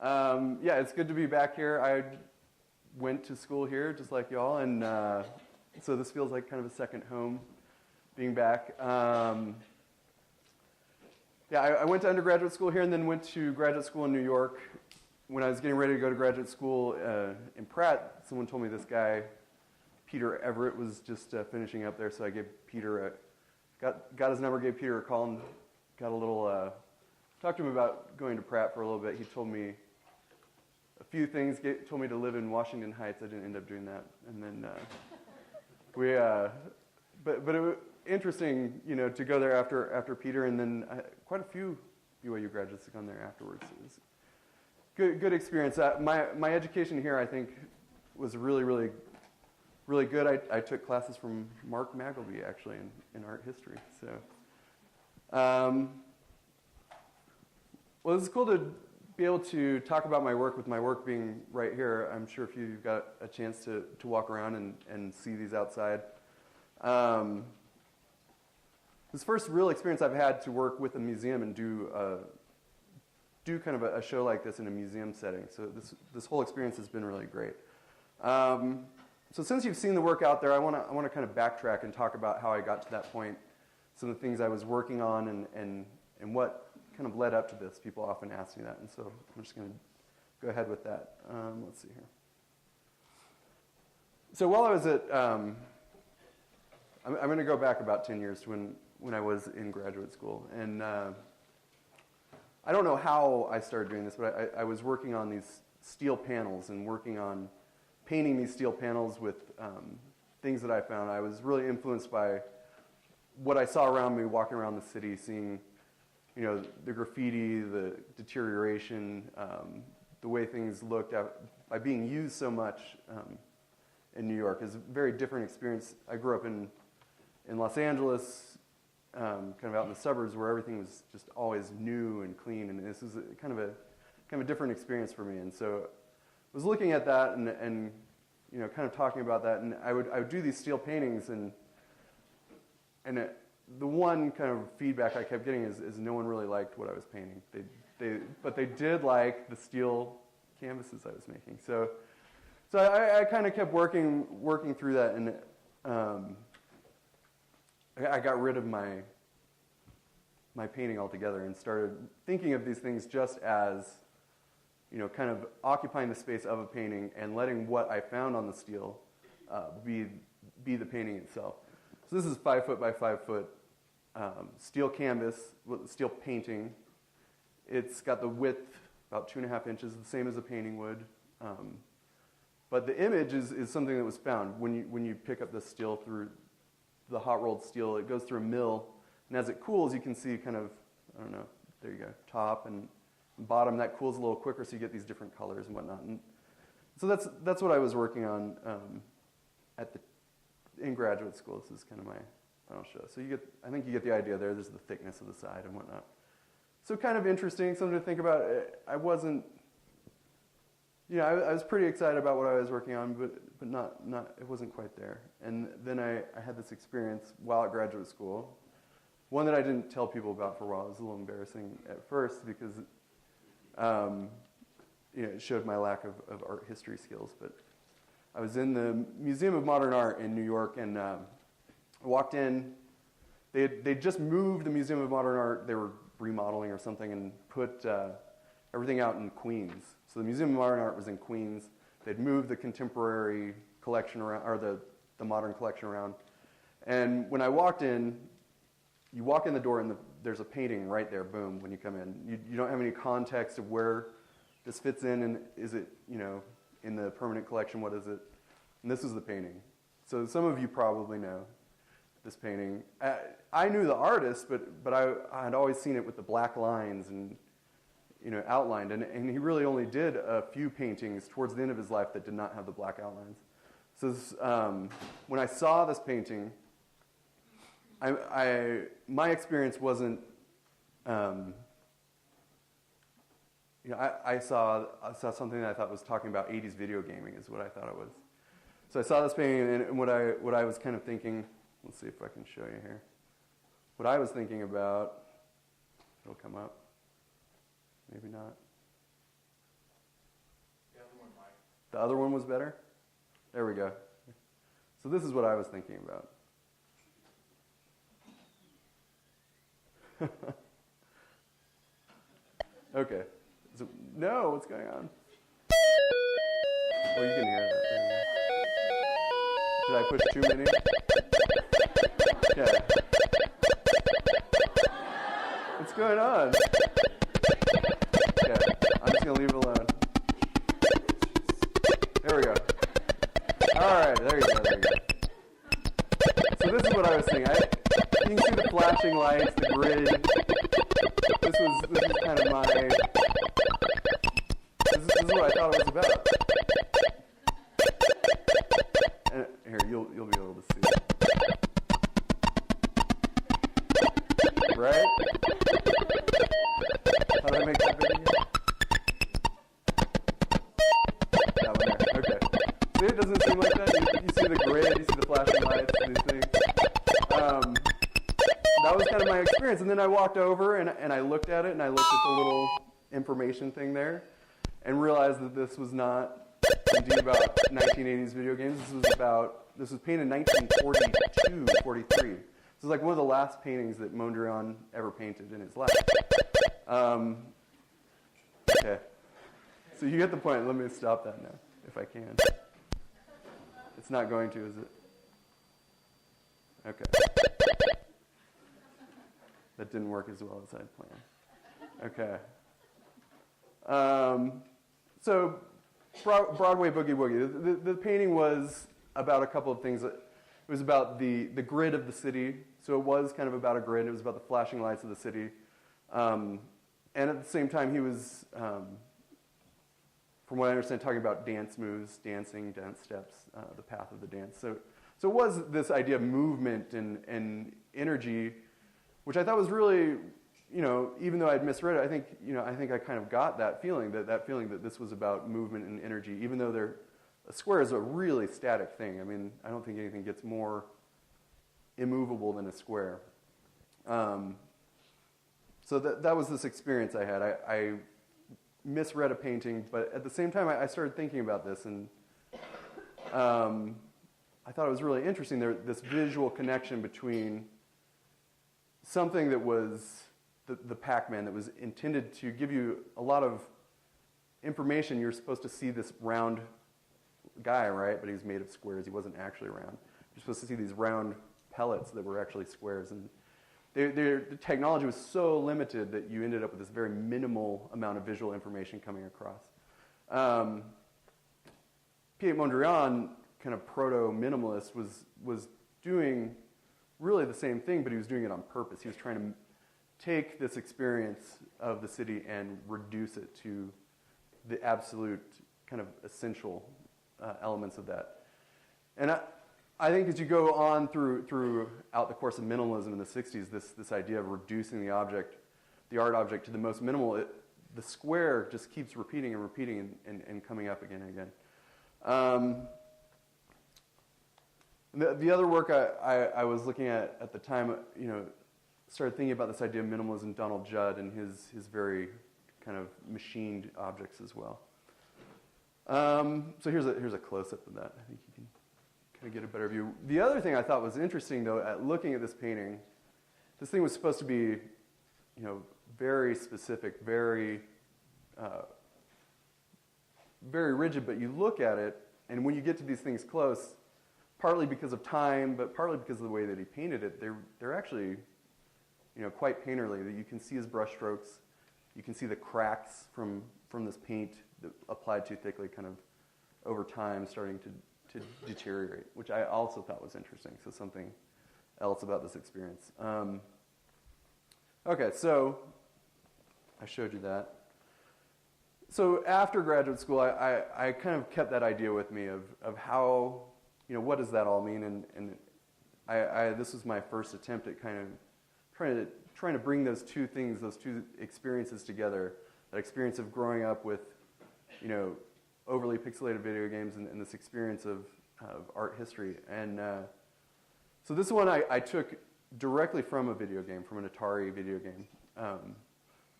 Yeah, it's good to be back here. I went to school here just like y'all, and so this feels like kind of a second home being back. Yeah, I went to undergraduate school here and then went to graduate school in New York. When I was getting ready to go to graduate school in Pratt, someone told me this guy, Peter Everett, was just finishing up there, so I gave Peter got his number, gave Peter a call, and got a little, talked to him about going to Pratt for a little bit. He told me a few things, told me to live in Washington Heights. I didn't end up doing that. And then but it was interesting, to go there after Peter, and then quite a few BYU graduates have gone there afterwards. It was good experience. My education here, I think, was really, really, really good. I took classes from Mark Magleby, actually, in art history. So, well, it's cool to be able to talk about my work with my work being right here. I'm sure if you've got a chance to walk around and see these outside. This first real experience I've had to work with a museum and do kind of a show like this in a museum setting. So this whole experience has been really great. So since you've seen the work out there, I want to kind of backtrack and talk about how I got to that point, some of the things I was working on, and what kind of led up to this. People often ask me that, and so I'm just going to go ahead with that. Let's see here. So while I was at, I'm going to go back about 10 years to when I was in graduate school, and I don't know how I started doing this, but I was working on these steel panels and working on painting these steel panels with things that I found. I was really influenced by what I saw around me walking around the city, seeing the graffiti, the deterioration, the way things looked by being used so much in New York. Is a very different experience. I grew up in Los Angeles, kind of out in the suburbs where everything was just always new and clean, and this was kind of a different experience for me. And so I was looking at that and kind of talking about that, and I would do these steel paintings, and the one kind of feedback I kept getting is no one really liked what I was painting. But they did like the steel canvases I was making. So I kind of kept working through that, and I got rid of my painting altogether and started thinking of these things just as kind of occupying the space of a painting and letting what I found on the steel be the painting itself. So this is 5 foot by 5 foot steel canvas, steel painting. It's got the width about 2.5 inches, the same as a painting would. But the image is something that was found. When you pick up the steel through the hot rolled steel, it goes through a mill, and as it cools, you can see kind of, I don't know, there you go, top and bottom. That cools a little quicker, so you get these different colors and whatnot. And so that's what I was working on in graduate school. This is kind of my final show. So I think you get the idea there. There's the thickness of the side and whatnot. So kind of interesting, something to think about. I wasn't, I was pretty excited about what I was working on, but not it wasn't quite there. And then I had this experience while at graduate school, one that I didn't tell people about for a while. It was a little embarrassing at first because it showed my lack of art history skills. But I was in the Museum of Modern Art in New York, and I walked in. They just moved the Museum of Modern Art. They were remodeling or something, and put everything out in Queens. So the Museum of Modern Art was in Queens. They'd moved the contemporary collection around, or the modern collection around. And when I walked in, you walk in the door, and there's a painting right there, boom, when you come in. You don't have any context of where this fits in, and is it, in the permanent collection, what is it? And this is the painting. So some of you probably know this painting. I knew the artist, but I had always seen it with the black lines and outlined, and he really only did a few paintings towards the end of his life that did not have the black outlines. So when I saw this painting, my experience wasn't, I saw something that I thought was talking about 80s video gaming is what I thought it was. So I saw this painting, and what I was kind of thinking, let's see if I can show you here. What I was thinking about, it'll come up, maybe not. The other one was better? There we go. So this is what I was thinking about. Okay. So, no, what's going on? Oh, you can hear that. Did I push too many? Yeah. What's going on? Yeah, I'm just going to leave it alone. There we go. All right, there you go, there you go. So this is what I was thinking. You can see the flashing lights, the grid. This is kind of my... This is what I thought it was about. And here, you'll be able to see it. Right? How do I make that big again? That one there. Okay. See, it doesn't seem like that. You see the grid, you see the flashing lights, these things. That was kind of my experience. And then I walked over and I looked at it, and I looked at the little information thing there and realized that this was not indeed about 1980s video games. This was painted in 1942, 43. This is like one of the last paintings that Mondrian ever painted in his life. Okay. So you get the point. Let me stop that now, if I can. It's not going to, is it? Okay. That didn't work as well as I'd planned. Okay. So Broadway Boogie Woogie. The painting was about a couple of things. It was about the grid of the city. So it was kind of about a grid. It was about the flashing lights of the city. And at the same time, he was, from what I understand, talking about dance moves, dancing, dance steps, the path of the dance. So it was this idea of movement and energy, which I thought was really, even though I'd misread it, I think I kind of got that feeling that this was about movement and energy, even though a square is a really static thing. I mean, I don't think anything gets more immovable than a square. So that was this experience I had. I misread a painting, but at the same time, I started thinking about this, and I thought it was really interesting. This visual connection between something that was the Pac-Man that was intended to give you a lot of information. You're supposed to see this round guy, right? But he was made of squares. He wasn't actually round. You're supposed to see these round pellets that were actually squares. And the technology was so limited that you ended up with this very minimal amount of visual information coming across. Piet Mondrian, kind of proto-minimalist, was doing really the same thing, but he was doing it on purpose. He was trying to take this experience of the city and reduce it to the absolute kind of essential elements of that. And I think as you go on throughout the course of minimalism in the 60s, this idea of reducing the art object to the most minimal, the square just keeps repeating and repeating and coming up again and again. The other work I was looking at the time, started thinking about this idea of minimalism, Donald Judd and his very kind of machined objects as well. So here's a close-up of that. I think you can kind of get a better view. The other thing I thought was interesting, though, at looking at this painting, this thing was supposed to be, very specific, very rigid, but you look at it, and when you get to these things close, partly because of time, but partly because of the way that he painted it, they're actually, quite painterly. That you can see his brush strokes, you can see the cracks from this paint that applied too thickly, kind of over time, starting to deteriorate, which I also thought was interesting. So something else about this experience. Okay, so I showed you that. So after graduate school, I kind of kept that idea with me of how, what does that all mean? And this was my first attempt at kind of trying to bring those two things, those two experiences together. That experience of growing up with, overly pixelated video games and this experience of art history. And so this one I took directly from a video game, from an Atari video game.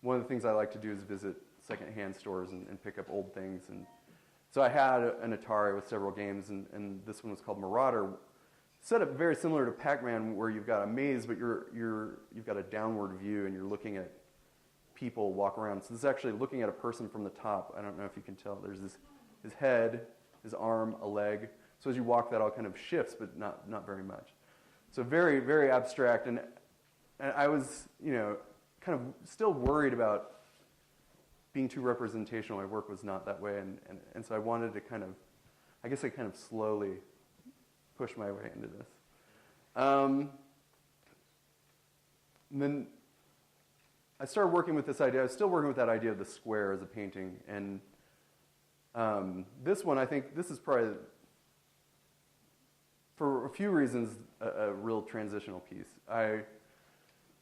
One of the things I like to do is visit secondhand stores and pick up old things. And So I had an Atari with several games, and this one was called Marauder. Set up very similar to Pac-Man, where you've got a maze, but you've got a downward view, and you're looking at people walk around. So this is actually looking at a person from the top. I don't know if you can tell. There's his head, his arm, a leg. So as you walk, that all kind of shifts, but not very much. So very, very abstract. And I was, kind of still worried about being too representational. My work was not that way. And so I wanted to I kind of slowly push my way into this. And then I started working with this idea. I was still working with that idea of the square as a painting. And this one, I think this is probably, for a few reasons, a real transitional piece. I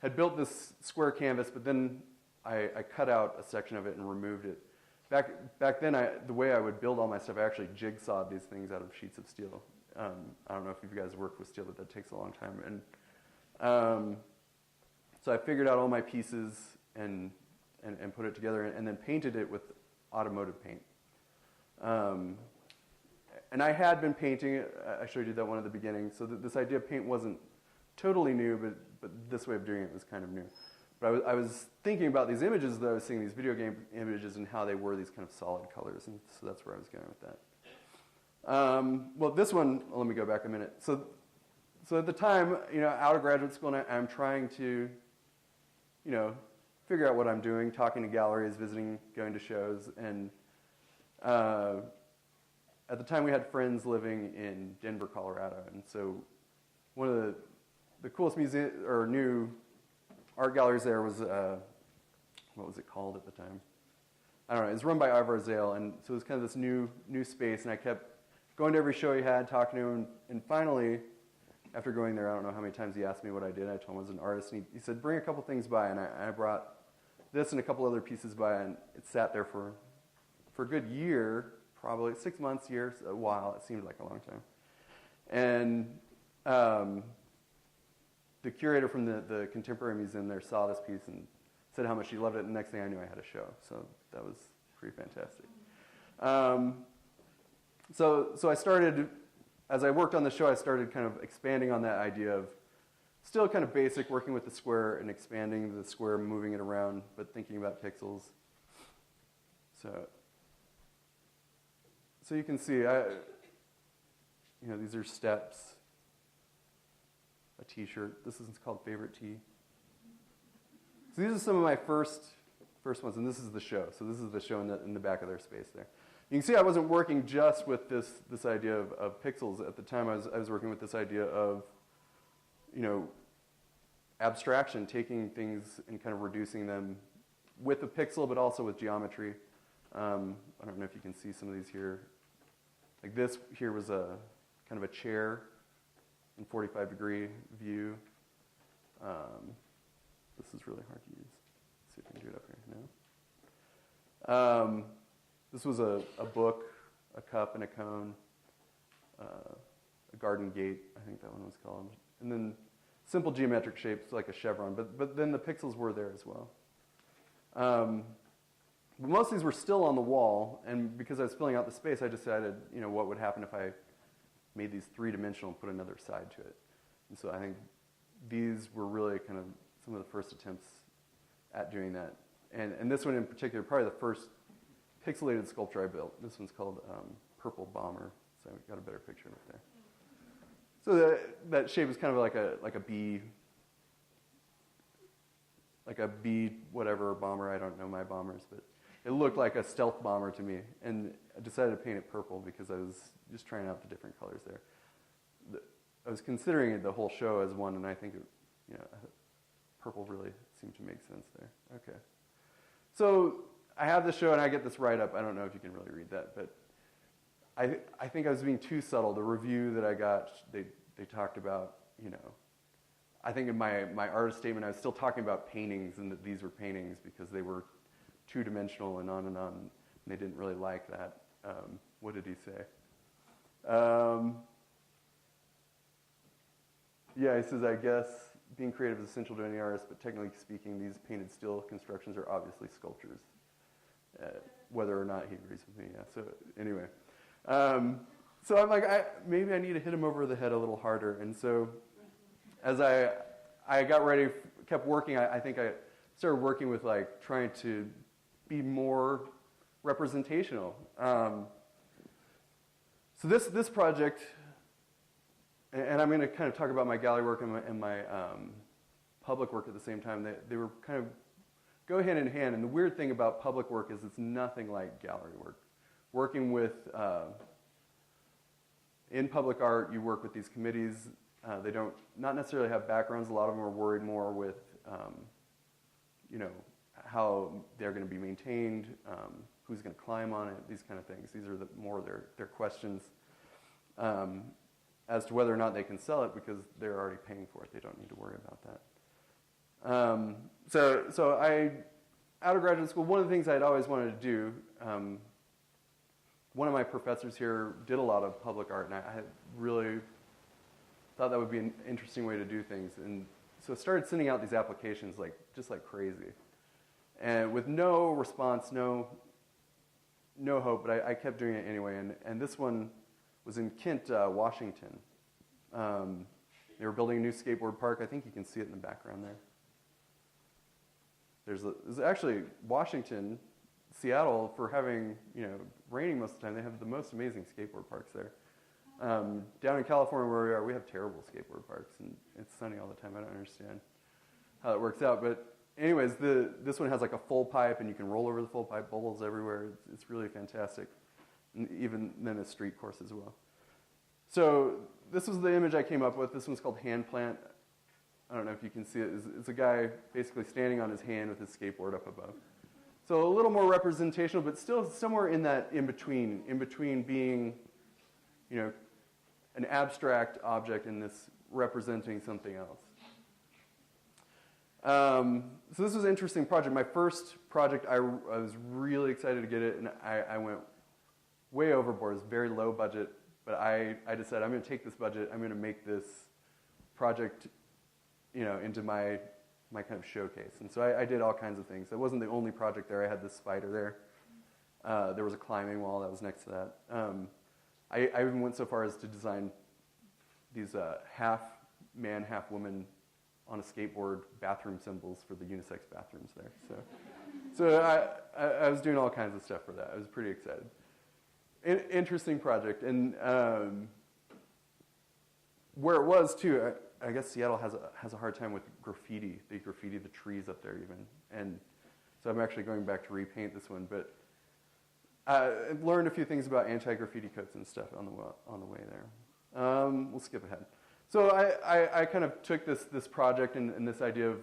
had built this square canvas, but then I cut out a section of it and removed it. Back then, the way I would build all my stuff, I actually jigsawed these things out of sheets of steel. I don't know if you guys work with steel, but that takes a long time. And so I figured out all my pieces and put it together, and then painted it with automotive paint. And I had been painting. I showed you that one at the beginning. So this idea of paint wasn't totally new, but this way of doing it was kind of new. But I was thinking about these images that I was seeing, these video game images, and how they were these kind of solid colors. And so that's where I was going with that. Well, this one, let me go back a minute. So at the time, out of graduate school, and I'm trying to, figure out what I'm doing, talking to galleries, visiting, going to shows. And at the time, we had friends living in Denver, Colorado. And so one of the coolest new art galleries there was, what was it called at the time? I don't know. It was run by Ivar Zale, and so it was kind of this new space, and I kept going to every show he had, talking to him, and finally, after going there, I don't know how many times he asked me what I did. I told him I was an artist, and he said, bring a couple things by, and I brought this and a couple other pieces by, and it sat there for a good year, probably 6 months, years, a while. It seemed like a long time. And the curator from the Contemporary Museum there saw this piece and said how much she loved it, and the next thing I knew, I had a show. So that was pretty fantastic. So I started, as I worked on the show, I started kind of expanding on that idea of still kind of basic, working with the square and expanding the square, moving it around, but thinking about pixels. So you can see, these are steps. A T-shirt. This is called Favorite Tee. So these are some of my first ones, and this is the show. So this is the show in the back of their space there. You can see I wasn't working just with this idea of pixels at the time. I was working with this idea of, abstraction, taking things and kind of reducing them with a pixel, but also with geometry. I don't know if you can see some of these here. Like this here was a kind of a chair in 45-degree view. This is really hard to use. Let's see if I can do it up here. No. This was a book, a cup, and a cone, a garden gate, I think that one was called. And then simple geometric shapes like a chevron, but then the pixels were there as well. But most of these were still on the wall, and because I was filling out the space, I decided, what would happen if I made these three-dimensional and put another side to it. And so I think these were really kind of some of the first attempts at doing that. And this one in particular, probably the first pixelated sculpture I built. This one's called Purple Bomber, so I got a better picture of it there. So that shape is kind of like a bee, whatever bomber. I don't know my bombers, but it looked like a stealth bomber to me. And I decided to paint it purple because I was just trying out the different colors there. I was considering the whole show as one, and I think purple really seemed to make sense there. Okay. So I have this show, and I get this write-up. I don't know if you can really read that, but I think I was being too subtle. The review that I got, they talked about, I think in my artist statement, I was still talking about paintings and that these were paintings because they were two-dimensional and on, and they didn't really like that. What did he say? Yeah, he says, I guess being creative is essential to any artist, but technically speaking, these painted steel constructions are obviously sculptures. whether or not he agrees with me. Yeah. So anyway, so I'm like, maybe I need to hit him over the head a little harder. And so as I got ready, kept working, I think I started working with like trying to be more representational. So this project, and I'm going to kind of talk about my gallery work and my public work at the same time. They were kind of go hand in hand. And the weird thing about public work is it's nothing like gallery work. Working with, in public art, you work with these committees. They don't not necessarily have backgrounds. A lot of them are worried more with, how they're going to be maintained, who's going to climb on it, these kind of things. These are more their questions as to whether or not they can sell it because they're already paying for it. They don't need to worry about that. So I, out of graduate school, one of the things I'd always wanted to do, one of my professors here did a lot of public art, and I really thought that would be an interesting way to do things. And so I started sending out these applications just like crazy. And with no response, no hope, but I kept doing it anyway. And this one was in Kent, Washington. They were building a new skateboard park. I think you can see it in the background there. There's actually Washington, Seattle, for having, raining most of the time, they have the most amazing skateboard parks there. Down in California where we are, we have terrible skateboard parks, and it's sunny all the time. I don't understand how it works out. But anyways, this one has like a full pipe, and you can roll over the full pipe, bubbles everywhere. It's really fantastic. And even then a street course as well. So this was the image I came up with. This one's called Hand Plant. I don't know if you can see it. It's a guy basically standing on his hand with his skateboard up above. So a little more representational, but still somewhere in that in-between being, an abstract object and this representing something else. So this was an interesting project. My first project, I was really excited to get it, and I went way overboard. It was very low budget, but I decided I'm going to take this budget, I'm going to make this project, into my kind of showcase. And so I did all kinds of things. It wasn't the only project there. I had this spider there. There was a climbing wall that was next to that. I even went so far as to design these half man, half woman on a skateboard bathroom symbols for the unisex bathrooms there. So I was doing all kinds of stuff for that. I was pretty excited. Interesting project. And where it was, too, I guess Seattle has a hard time with graffiti. They graffiti the trees up there even. And so I'm actually going back to repaint this one. But I learned a few things about anti-graffiti codes and stuff on the way there. We'll skip ahead. So I kind of took this project and this idea of,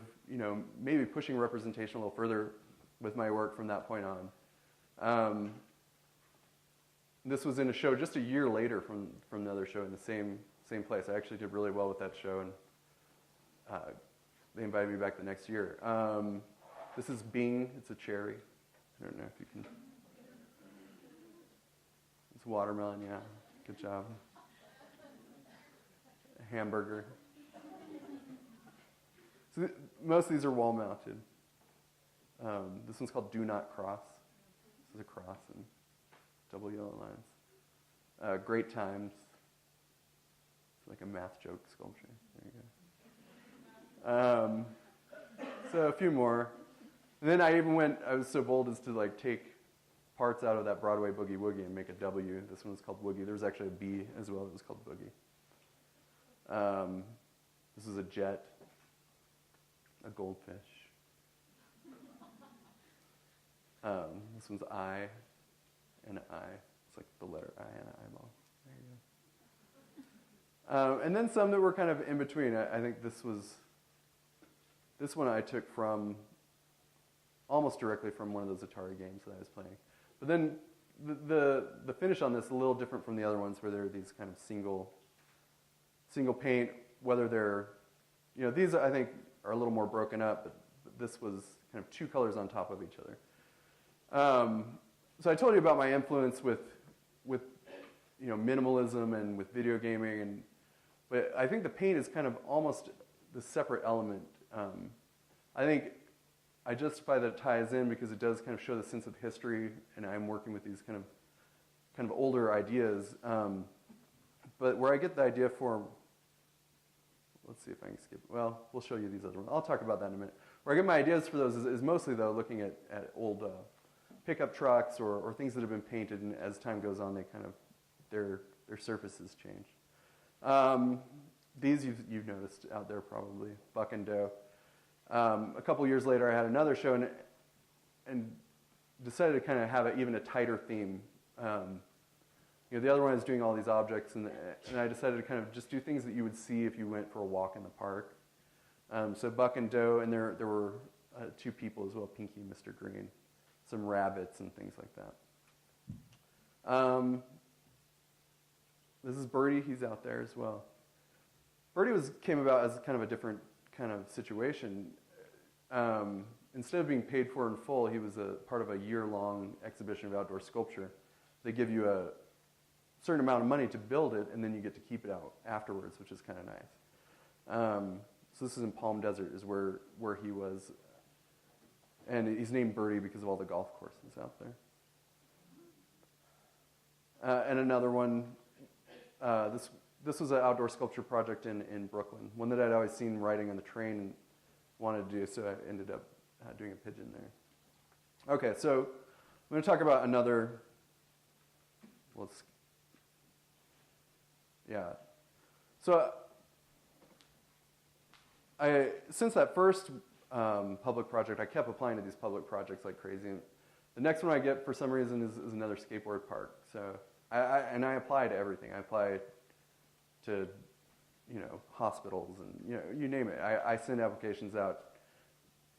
maybe pushing representation a little further with my work from that point on. This was in a show just a year later from another show in the same place. I actually did really well with that show, and they invited me back the next year. This is Bing. It's a cherry. I don't know if you can. It's watermelon, yeah. Good job. A hamburger. So most of these are wall-mounted. This one's called Do Not Cross. This is a cross and double yellow lines. Great Times. It's like a math joke sculpture. There you go. So a few more. And then I was so bold as to take parts out of that Broadway Boogie Woogie and make a W. This one was called Woogie. There was actually a B as well that was called Boogie. This is a jet, a goldfish. This one's I and an I. It's like the letter I and an eyeball. There you go. And then some that were kind of in between. I think this one I took from almost directly from one of those Atari games that I was playing. But then the finish on this is a little different from the other ones where there are these kind of single paint, whether they're, these I think are a little more broken up, but this was kind of two colors on top of each other. So I told you about my influence with minimalism and with video gaming, but I think the paint is kind of almost the separate element. I think I justify that it ties in because it does kind of show the sense of history, and I'm working with these kind of older ideas. But where I get the idea for, let's see if I can skip. Well, we'll show you these other ones. I'll talk about that in a minute. Where I get my ideas for those is mostly, though, looking at old pickup trucks or things that have been painted, and as time goes on, they kind of their surfaces change. These you've noticed out there probably, Buck and Doe. A couple years later, I had another show and decided to kind of have even a tighter theme. The other one is doing all these objects, and I decided to kind of just do things that you would see if you went for a walk in the park. So Buck and Doe, and there were two people as well, Pinky and Mr. Green, some rabbits and things like that. This is Birdie. He's out there as well. Birdie came about as kind of a different kind of situation. Instead of being paid for in full, he was a part of a year-long exhibition of outdoor sculpture. They give you a certain amount of money to build it, and then you get to keep it out afterwards, which is kind of nice. So this is in Palm Desert, is where he was, and he's named Birdie because of all the golf courses out there. And another one, this was an outdoor sculpture project in Brooklyn, one that I'd always seen riding on the train and wanted to do, so I ended up doing a pigeon there. Okay, so I'm going to talk about another. So since that first public project, I kept applying to these public projects like crazy. And the next one I get, for some reason, is another skateboard park. So I apply to everything. I apply to, hospitals and, you name it. I send applications out,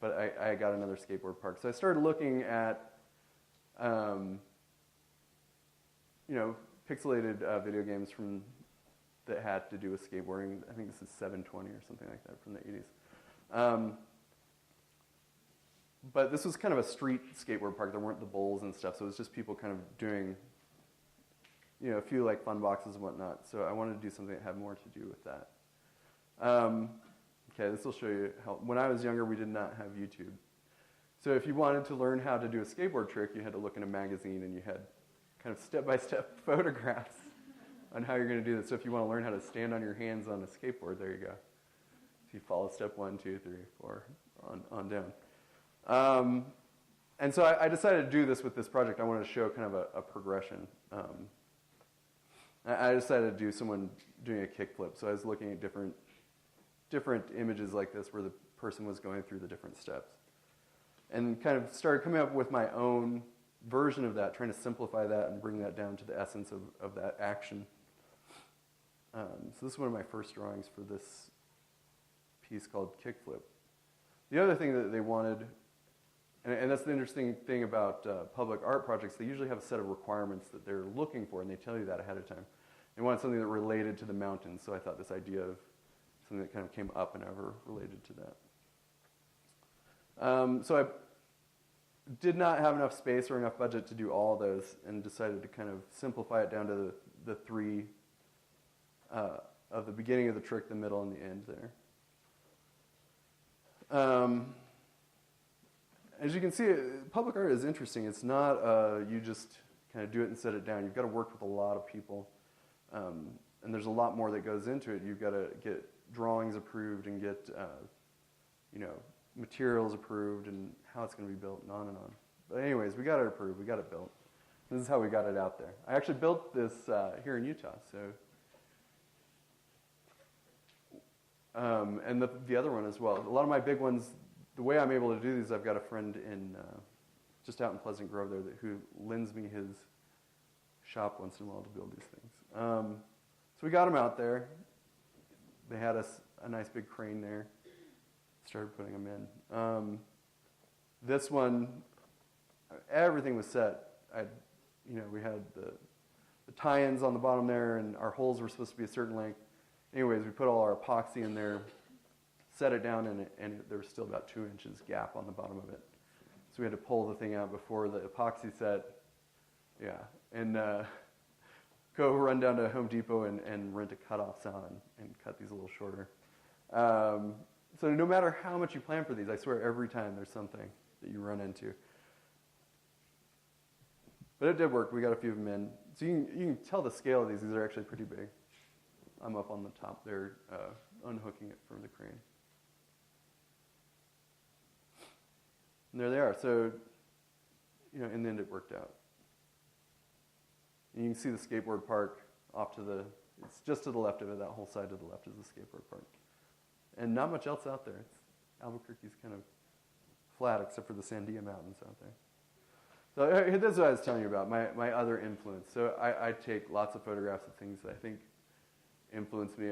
but I got another skateboard park. So I started looking at, pixelated video games that had to do with skateboarding. I think this is 720 or something like that from the 80s. But this was kind of a street skateboard park. There weren't the bowls and stuff, so it was just people kind of doing, a few like fun boxes and whatnot. So I wanted to do something that had more to do with that. Okay, this will show you how. When I was younger, we did not have YouTube. So if you wanted to learn how to do a skateboard trick, you had to look in a magazine, and you had kind of step-by-step photographs on how you're going to do this. So if you want to learn how to stand on your hands on a skateboard, there you go. So you follow step 1, 2, 3, 4, on down. And so I decided to do this with this project. I wanted to show kind of a progression. I decided to do someone doing a kickflip. So I was looking at different images like this where the person was going through the different steps. And kind of started coming up with my own version of that, trying to simplify that and bring that down to the essence of that action. So this is one of my first drawings for this piece called Kickflip. The other thing that they wanted, and that's the interesting thing about public art projects, they usually have a set of requirements that they're looking for, and they tell you that ahead of time. They wanted something that related to the mountains, so I thought this idea of something that kind of came up and over related to that. So I did not have enough space or enough budget to do all of those, and decided to kind of simplify it down to the three of the beginning of the trick, the middle, and the end there. As you can see, public art is interesting. It's not you just kind of do it and set it down. You've got to work with a lot of people, and there's a lot more that goes into it. You've got to get drawings approved and get materials approved and how it's going to be built and on and on. But anyways, we got it approved. We got it built. This is how we got it out there. I actually built this here in Utah. So, and the other one as well. A lot of my big ones, the way I'm able to do these, I've got a friend in just out in Pleasant Grove there who lends me his shop once in a while to build these things. So we got them out there. They had a nice big crane there. Started putting them in. This one, everything was set. We had the tie-ins on the bottom there, and our holes were supposed to be a certain length. Anyways, we put all our epoxy in there, set it down, and there was still about 2 inches gap on the bottom of it. So we had to pull the thing out before the epoxy set. Yeah, and go run down to Home Depot and rent a cutoff saw and cut these a little shorter. So no matter how much you plan for these, I swear every time there's something that you run into. But it did work. We got a few of them in. So you can tell the scale of these. These are actually pretty big. I'm up on the top there, unhooking it from the crane. And there they are. So, in the end it worked out. And you can see the skateboard park off to it's just to the left of it. That whole side to the left is the skateboard park. And not much else out there. Albuquerque's kind of flat except for the Sandia Mountains out there. So that's what I was telling you about, my other influence. So I take lots of photographs of things that I think influence me.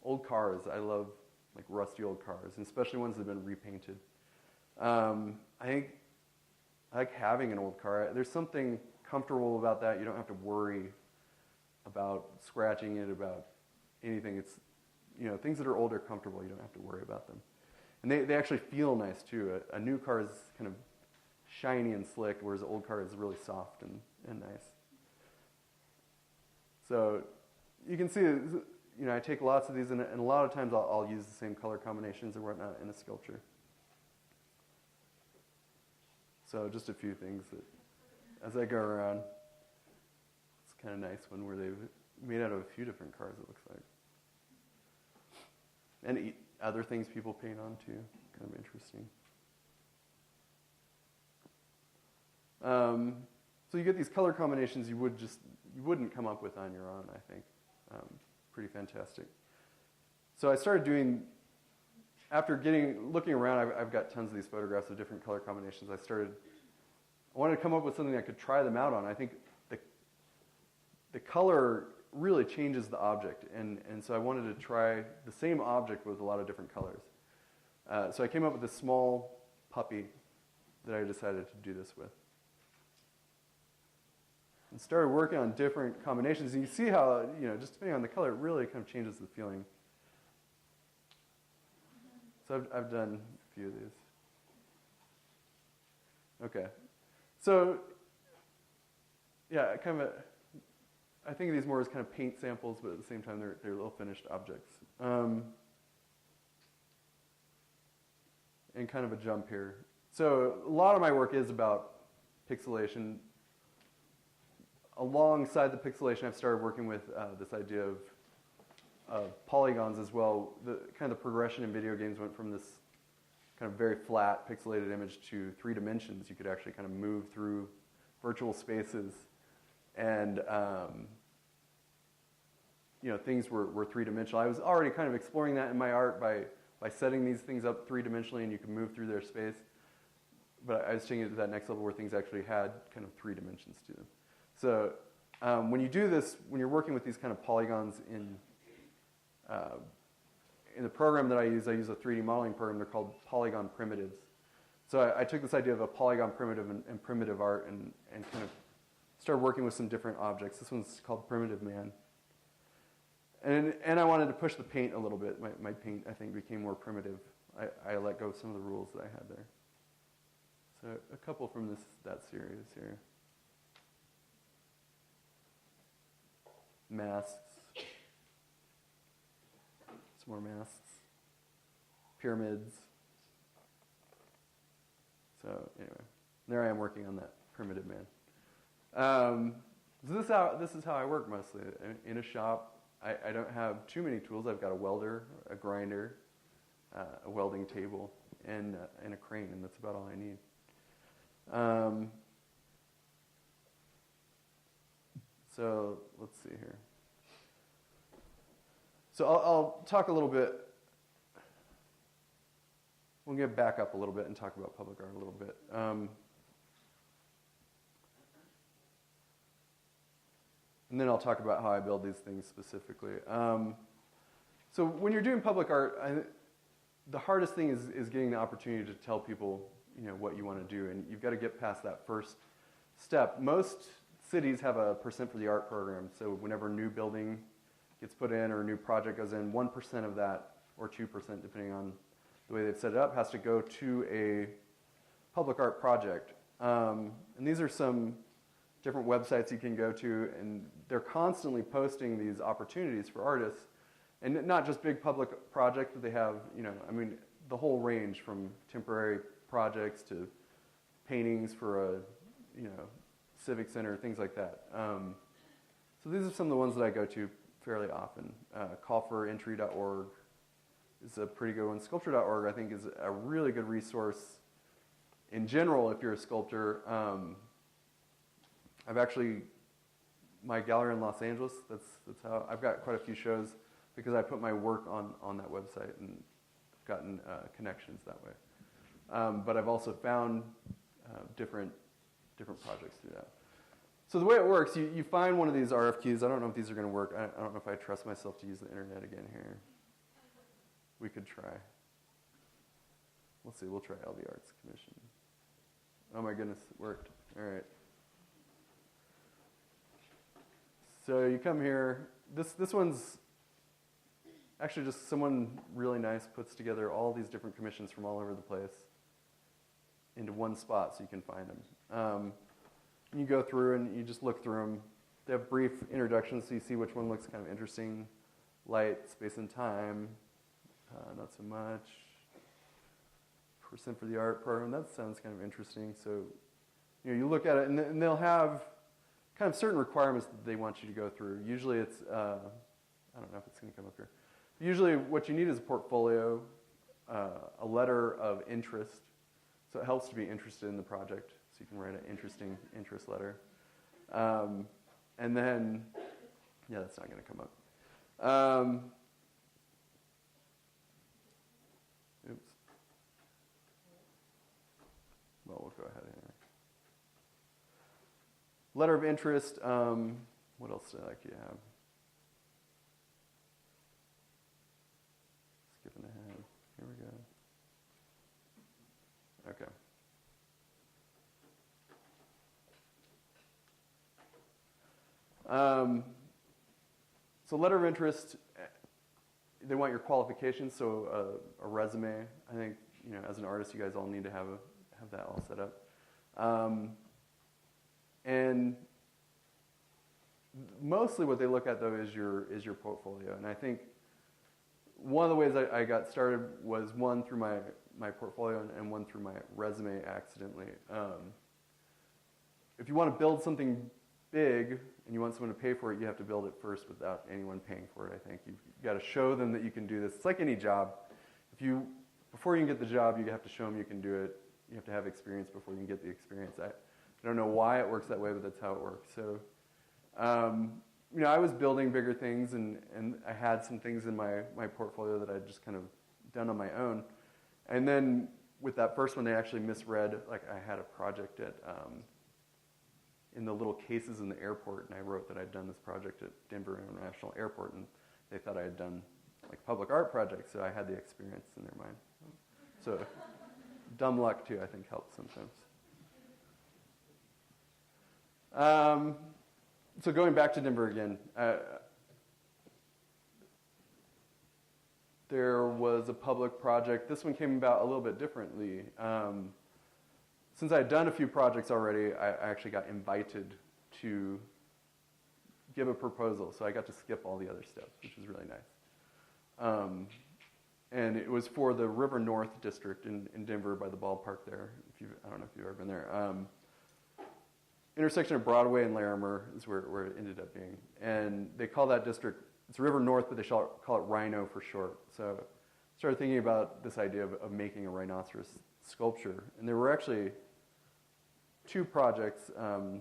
Old cars. I love like rusty old cars, and especially ones that have been repainted. I like having an old car. There's something comfortable about that. You don't have to worry about scratching it, about anything. It's, things that are old are comfortable. You don't have to worry about them. And they actually feel nice too. A new car is kind of shiny and slick, whereas an old car is really soft and nice. So you can see, I take lots of these, and a lot of times I'll use the same color combinations and whatnot in a sculpture. So just a few things that, as I go around, it's kind of nice one where they've made out of a few different cars, it looks like. And other things people paint on too, kind of interesting. So you get these color combinations you wouldn't come up with on your own, I think. Pretty fantastic. So I started doing, after looking around, I've got tons of these photographs of different color combinations. I wanted to come up with something I could try them out on. I think the color really changes the object, and so I wanted to try the same object with a lot of different colors. So I came up with this small puppy that I decided to do this with. And started working on different combinations. And you see how, just depending on the color, it really kind of changes the feeling. So I've done a few of these. Okay. So, yeah, I think of these more as kind of paint samples, but at the same time, they're little finished objects. And kind of a jump here. So a lot of my work is about pixelation. Alongside the pixelation, I've started working with this idea of polygons as well. The kind of the progression in video games went from this kind of very flat pixelated image to 3 dimensions. You could actually kind of move through virtual spaces, and things were 3-dimensional. I was already kind of exploring that in my art by setting these things up 3-dimensionally, and you can move through their space. But I was taking it to that next level where things actually had kind of 3 dimensions to them. So when you do this, when you're working with these kind of polygons in the program that I use a 3D modeling program. They're called polygon primitives. So I took this idea of a polygon primitive and primitive art and kind of started working with some different objects. This one's called Primitive Man. And I wanted to push the paint a little bit. My paint, I think, became more primitive. I let go of some of the rules that I had there. So a couple from that series here. Masks. Some more masks. Pyramids. So anyway, there I am working on that Primitive Man. So this is how I work mostly. In a shop, I don't have too many tools. I've got a welder, a grinder, a welding table, and a crane, and that's about all I need. So let's see here. So I'll talk a little bit. We'll get back up a little bit and talk about public art a little bit. And then I'll talk about how I build these things specifically. So when you're doing public art, the hardest thing is getting the opportunity to tell people, what you want to do, and you've got to get past that first step. Most cities have a percent for the art program, so whenever a new building gets put in or a new project goes in, 1% of that, or 2%, depending on the way they've set it up, has to go to a public art project. And these are some different websites you can go to, and they're constantly posting these opportunities for artists. And not just big public projects, but they have, I mean, the whole range from temporary projects to paintings for a, civic center, things like that. So these are some of the ones that I go to fairly often. Callforentry.org is a pretty good one. Sculpture.org, I think, is a really good resource in general if you're a sculptor. I've actually, my gallery in Los Angeles, that's how, I've got quite a few shows because I put my work on that website and gotten connections that way. But I've also found different projects through that. So the way it works, you find one of these RFQs. I don't know if these are going to work. I don't know if I trust myself to use the internet again here. We could try. We'll see. We'll try LB Arts Commission. Oh my goodness, it worked. All right. So you come here. This one's actually just someone really nice puts together all these different commissions from all over the place into one spot so you can find them. You go through and you just look through them. They have brief introductions so you see which one looks kind of interesting. Light, space and time, not so much. Percent for the art program, that sounds kind of interesting. So you look at it and they'll have kind of certain requirements that they want you to go through. Usually it's, I don't know if it's going to come up here. Usually what you need is a portfolio, a letter of interest. So it helps to be interested in the project. So you can write an interesting interest letter. And then, yeah, that's not going to come up. Oops. Well, we'll go ahead here. Letter of interest. What else did you have? Skipping ahead. Here we go. Okay. So letter of interest, they want your qualifications, so a resume. I think, as an artist, you guys all need to have that all set up. And mostly what they look at, though, is your portfolio. And I think one of the ways I got started was one through my portfolio and one through my resume accidentally. If you want to build something big and you want someone to pay for it, you have to build it first without anyone paying for it, I think. You've got to show them that you can do this. It's like any job. Before you can get the job, you have to show them you can do it. You have to have experience before you can get the experience. I don't know why it works that way, but that's how it works. So, I was building bigger things, and I had some things in my portfolio that I'd just kind of done on my own. And then with that first one, they actually misread, like I had a project at in the little cases in the airport, and I wrote that I'd done this project at Denver International Airport, and they thought I had done like public art projects, so I had the experience in their mind. So dumb luck too, I think, helps sometimes. So going back to Denver again, there was a public project. This one came about a little bit differently. Since I had done a few projects already, I actually got invited to give a proposal. So I got to skip all the other steps, which was really nice. And it was for the River North District in Denver by the ballpark there. I don't know if you've ever been there. Intersection of Broadway and Larimer is where it ended up being. And they call that district, it's River North, but they call it Rhino for short. So I started thinking about this idea of making a rhinoceros sculpture. And there were actually two projects. So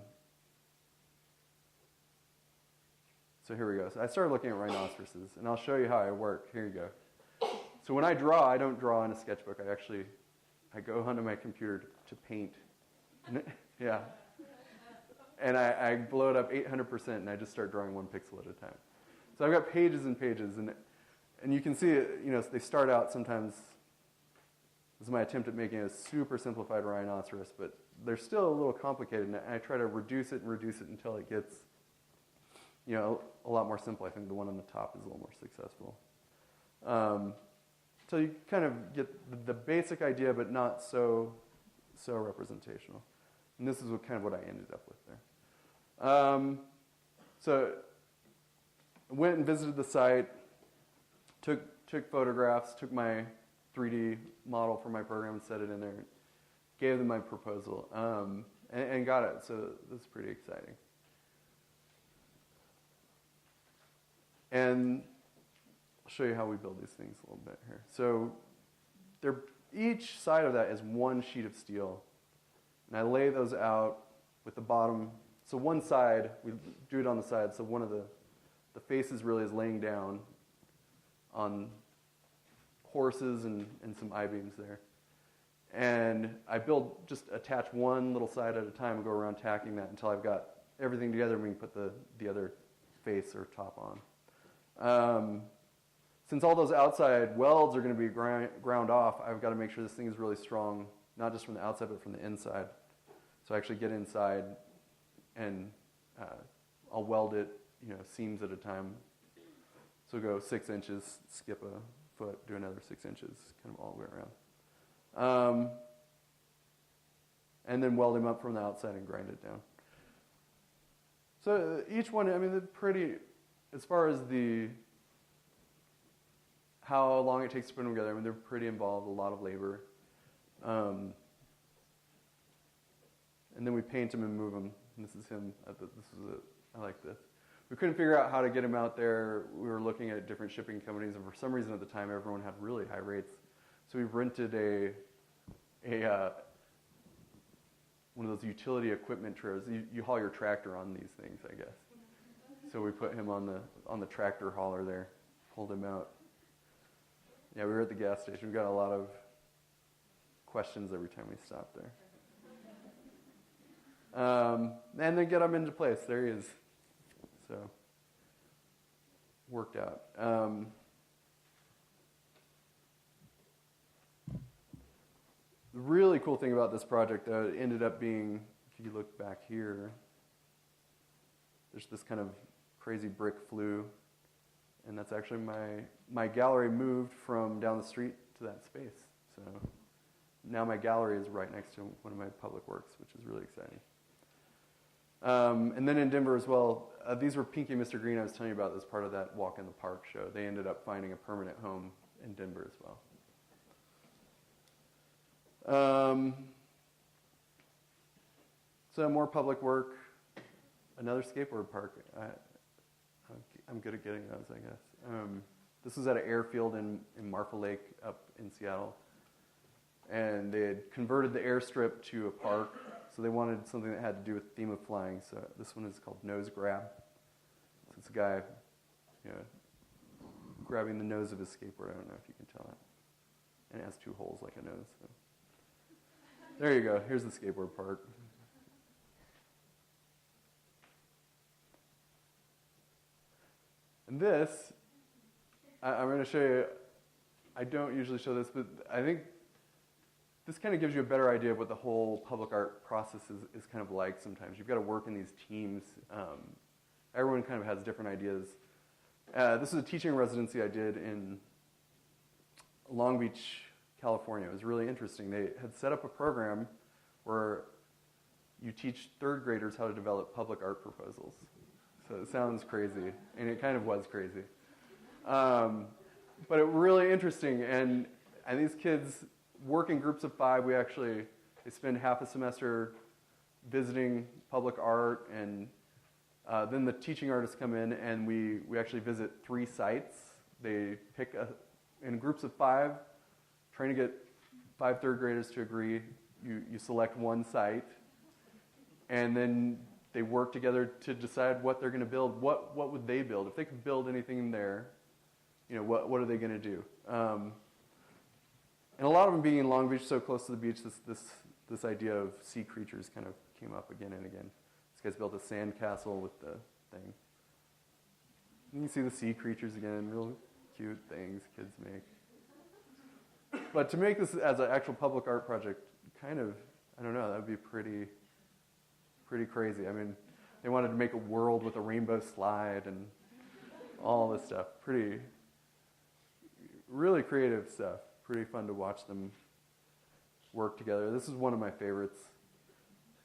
here we go. So I started looking at rhinoceroses, and I'll show you how I work. Here you go. So when I draw, I don't draw in a sketchbook. I go onto my computer to paint. Yeah. And I blow it up 800%, and I just start drawing one pixel at a time. So I've got pages and pages, and you can see it, they start out sometimes. This is my attempt at making a super simplified rhinoceros, but they're still a little complicated, and I try to reduce it until it gets, a lot more simple. I think the one on the top is a little more successful. So you kind of get the basic idea, but not so representational. And this is kind of what I ended up with there. So I went and visited the site, took photographs, took my 3D model for my program and set it in there, gave them my proposal, and got it. So that's pretty exciting. And I'll show you how we build these things a little bit here. So each side of that is one sheet of steel. And I lay those out with the bottom. So one side, we do it on the side. So one of the faces really is laying down on horses and some I-beams there. And I just attach one little side at a time and go around tacking that until I've got everything together and we can put the other face or top on. Since all those outside welds are going to be ground off, I've got to make sure this thing is really strong, not just from the outside, but from the inside. So I actually get inside and I'll weld it, seams at a time. So go 6 inches, skip a foot, do another 6 inches, kind of all the way around. And then weld them up from the outside and grind it down. So each one, they're pretty, as far as how long it takes to put them together, they're pretty involved, a lot of labor. And then we paint them and move them. And this is him. I like this. We couldn't figure out how to get him out there. We were looking at different shipping companies, and for some reason at the time, everyone had really high rates. So we rented one of those utility equipment trailers. You haul your tractor on these things, I guess. So we put him on the tractor hauler there, pulled him out. Yeah, we were at the gas station. We got a lot of questions every time we stopped there. And then get him into place. There he is. So, worked out. The really cool thing about this project, though, it ended up being, if you look back here, there's this kind of crazy brick flue. And that's actually my gallery moved from down the street to that space. So now my gallery is right next to one of my public works, which is really exciting. And then in Denver as well, these were Pinky and Mr. Green I was telling you about as part of that Walk in the Park show. They ended up finding a permanent home in Denver as well. So more public work, another skateboard park. I'm good at getting those, I guess. This was at an airfield in Marfa Lake up in Seattle. And they had converted the airstrip to a park, so they wanted something that had to do with the theme of flying. So this one is called Nose Grab. So it's a guy grabbing the nose of his skateboard. I don't know if you can tell that. And it has 2 holes like a nose. So. There you go. Here's the skateboard park. And this, I'm going to show you, I don't usually show this, but I think this kind of gives you a better idea of what the whole public art process is kind of like sometimes. You've got to work in these teams. Everyone kind of has different ideas. This is a teaching residency I did in Long Beach, California. It was really interesting. They had set up a program where you teach 3rd graders how to develop public art proposals. So it sounds crazy, and it kind of was crazy. But it was really interesting, and these kids work in groups of 5. They spend half a semester visiting public art, and then the teaching artists come in, and we actually visit 3 sites. They pick in groups of 5, trying to get 5 3rd graders to agree. You select one site, and then they work together to decide what they're going to build. What would they build? If they could build anything in there, what are they going to do? And a lot of them being in Long Beach, so close to the beach, this idea of sea creatures kind of came up again and again. This guy's built a sand castle with the thing. You can see the sea creatures again, real cute things kids make. But to make this as an actual public art project, kind of, I don't know, that would be pretty crazy. They wanted to make a world with a rainbow slide and all this stuff. Really creative stuff. Pretty fun to watch them work together. This is one of my favorites.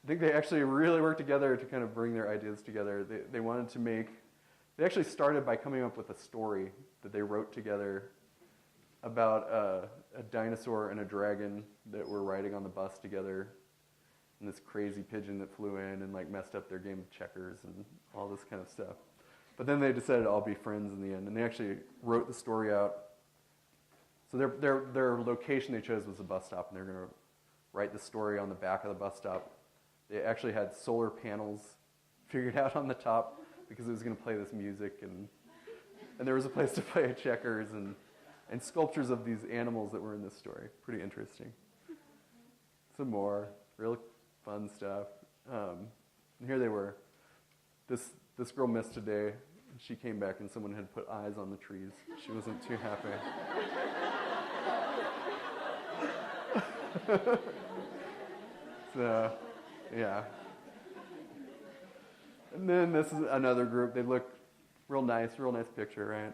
I think they actually really worked together to kind of bring their ideas together. They wanted to make They actually started by coming up with a story that they wrote together about a dinosaur and a dragon that were riding on the bus together, and this crazy pigeon that flew in and like messed up their game of checkers and all this kind of stuff. But then they decided to all be friends in the end, and they actually wrote the story out. So their location they chose was a bus stop, and they're going to write the story on the back of the bus stop. They actually had solar panels figured out on the top because it was going to play this music, and there was a place to play checkers and sculptures of these animals that were in this story. Pretty interesting. Some more real fun stuff. And here they were. This girl missed today. She came back and someone had put eyes on the trees. She wasn't too happy. So, yeah. And then this is another group. They look real nice picture, right?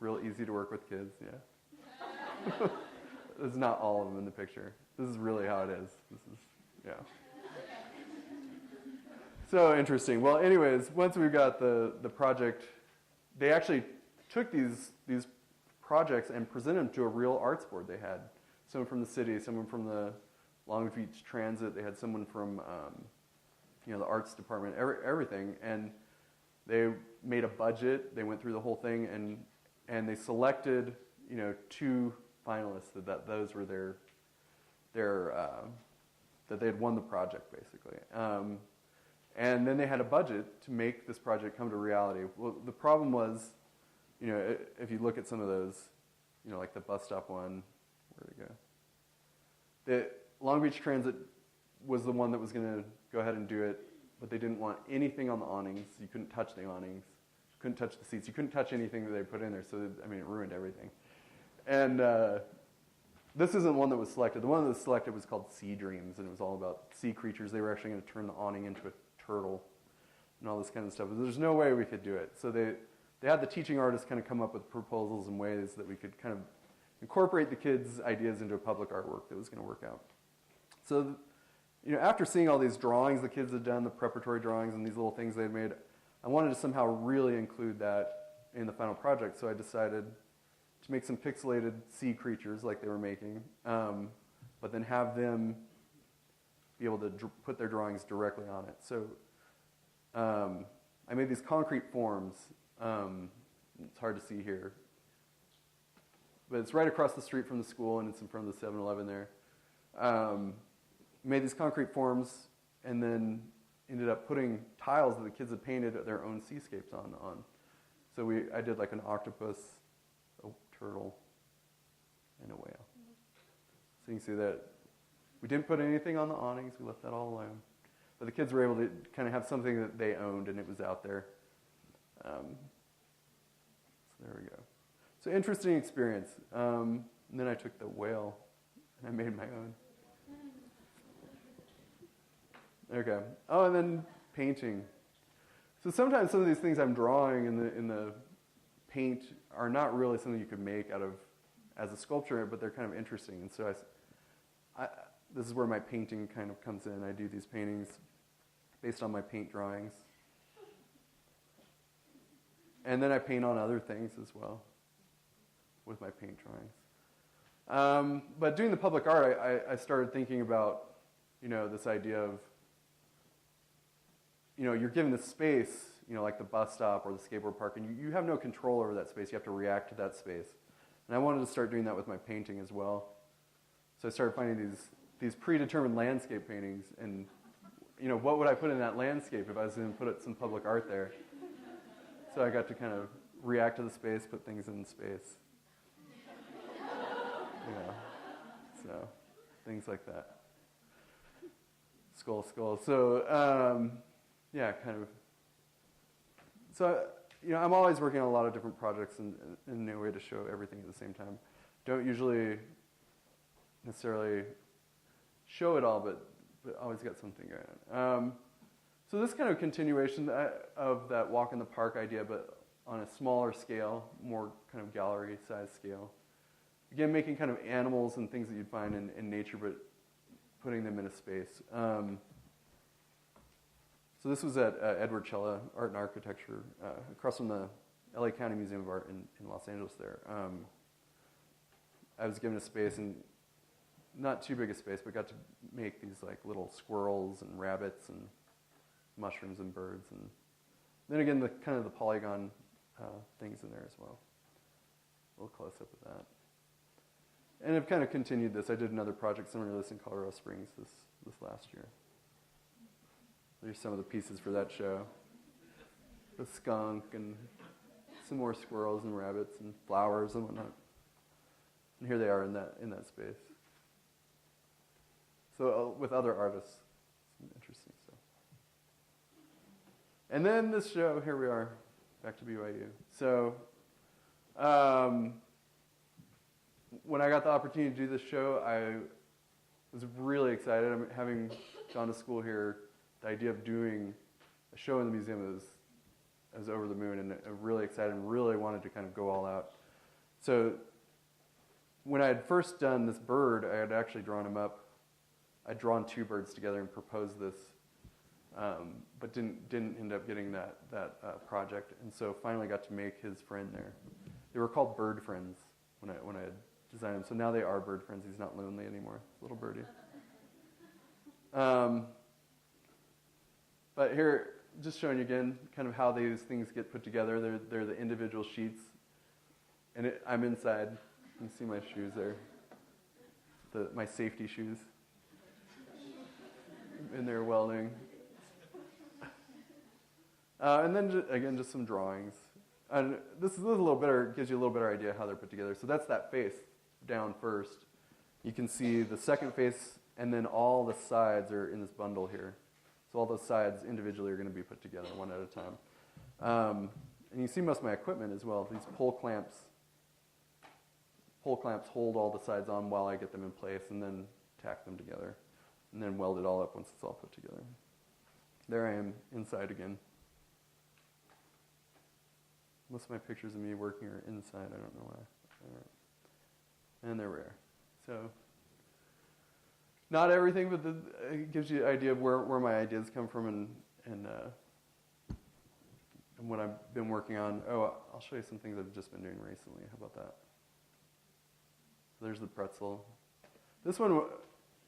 Real easy to work with kids, yeah. It's not all of them in the picture. This is really how it is. Yeah. So interesting. Well, anyways, once we got the project, they actually took these projects and presented them to a real arts board they had. Someone from the city, someone from the Long Beach Transit. They had someone from the arts department, everything. And they made a budget. They went through the whole thing, and they selected 2 finalists that those were their that they had won the project basically. And then they had a budget to make this project come to reality. Well, the problem was, if you look at some of those, like the bus stop one, where'd it go? The Long Beach Transit was the one that was going to go ahead and do it, but they didn't want anything on the awnings. You couldn't touch the awnings. You couldn't touch the seats. You couldn't touch anything that they put in there. So, it ruined everything. And this isn't one that was selected. The one that was selected was called Sea Dreams, and it was all about sea creatures. They were actually going to turn the awning into a turtle and all this kind of stuff. But there's no way we could do it. So they had the teaching artists kind of come up with proposals and ways that we could kind of incorporate the kids' ideas into a public artwork that was going to work out. So, after seeing all these drawings the kids had done, the preparatory drawings and these little things they had made, I wanted to somehow really include that in the final project. So I decided to make some pixelated sea creatures like they were making, but then have them be able to put their drawings directly on it. So I made these concrete forms. It's hard to see here, but it's right across the street from the school, and it's in front of the 7-Eleven there. Made these concrete forms, and then ended up putting tiles that the kids had painted their own seascapes on. So I did like an octopus, a turtle, and a whale. So you can see that we didn't put anything on the awnings. We left that all alone. But the kids were able to kind of have something that they owned, and it was out there. So there we go. So interesting experience. And then I took the whale, and I made my own. Okay. Oh, and then painting. So sometimes some of these things I'm drawing in the paint are not really something you could make out of as a sculpture, but they're kind of interesting. And so this is where my painting kind of comes in. I do these paintings based on my paint drawings. And then I paint on other things as well with my paint drawings. But doing the public art, I started thinking about, this idea of, you're given this space, like the bus stop or the skateboard park, and you have no control over that space. You have to react to that space. And I wanted to start doing that with my painting as well. So I started finding these predetermined landscape paintings, and, what would I put in that landscape if I was going to put some public art there? So I got to kind of react to the space, put things in space. So things like that. Skull. So, kind of. So, I'm always working on a lot of different projects in a new way to show everything at the same time. Don't usually necessarily show it all, but always got something going on. So this kind of continuation of that walk in the park idea, but on a smaller scale, more kind of gallery-sized scale. Again, making kind of animals and things that you'd find in nature, but putting them in a space. So this was at Edward Cella Art and Architecture, across from the LA County Museum of Art in Los Angeles there. I was given a space, and not too big a space, but got to make these like little squirrels and rabbits and mushrooms and birds. And then again, the kind of the polygon things in there as well. A little close up of that. And I've kind of continued this. I did another project similar to this in Colorado Springs this last year. There's some of the pieces for that show. The skunk and some more squirrels and rabbits and flowers and whatnot. And here they are in that space. So with other artists, some interesting stuff. And then this show, here we are, back to BYU. So when I got the opportunity to do this show, I was really excited. Having gone to school here, the idea of doing a show in the museum I was over the moon, and really excited and really wanted to kind of go all out. So when I had first done this bird, I had actually drawn him up. I'd drawn two birds together and proposed this, but didn't end up getting that project. And so finally got to make his friend there. They were called bird friends when I had designed them. So now they are bird friends. He's not lonely anymore, little birdie. But here, just showing you again kind of how these things get put together. They're the individual sheets. And I'm inside. You can see my shoes there. My safety shoes. In there welding. And then, again, just some drawings. And this is a little better, gives you a little better idea how they're put together. So that's that face down first. You can see the second face, and then all the sides are in this bundle here. So all those sides individually are going to be put together one at a time. And you see most of my equipment as well. These pole clamps hold all the sides on while I get them in place, and then tack them together, and then weld it all up once it's all put together. There I am inside again. Most of my pictures of me working are inside. I don't know why. All right. And there we are. So not everything, but it gives you an idea of where my ideas come from and what I've been working on. Oh, I'll show you some things I've just been doing recently. How about that? So there's the pretzel. This one